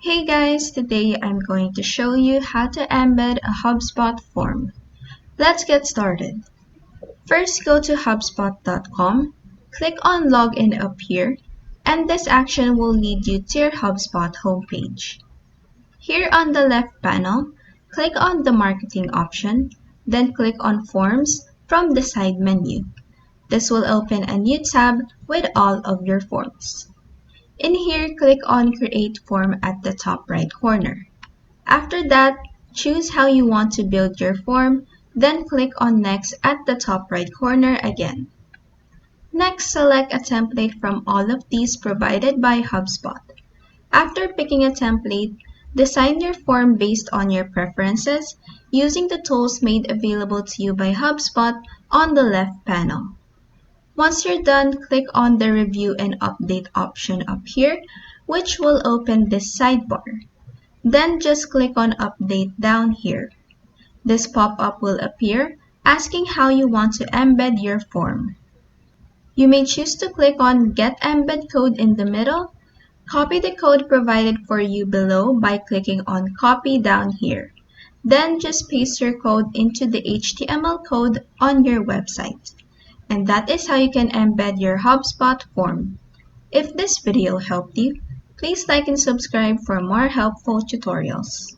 Hey guys, today I'm going to show you how to embed a HubSpot form. Let's get started. First, go to HubSpot.com, click on Login up here, and this action will lead you to your HubSpot homepage. Here on the left panel, click on the Marketing option, then click on Forms from the side menu. This will open a new tab with all of your forms. In here, click on Create Form at the top right corner. After that, choose how you want to build your form, then click on Next at the top right corner again. Next, select a template from all of these provided by HubSpot. After picking a template, design your form based on your preferences using the tools made available to you by HubSpot on the left panel. Once you're done, click on the Review and Update option up here, which will open this sidebar. Then just click on Update down here. This pop-up will appear, asking how you want to embed your form. You may choose to click on Get Embed Code in the middle. Copy the code provided for you below by clicking on Copy down here. Then just paste your code into the HTML code on your website. And that is how you can embed your HubSpot form. If this video helped you, please like and subscribe for more helpful tutorials.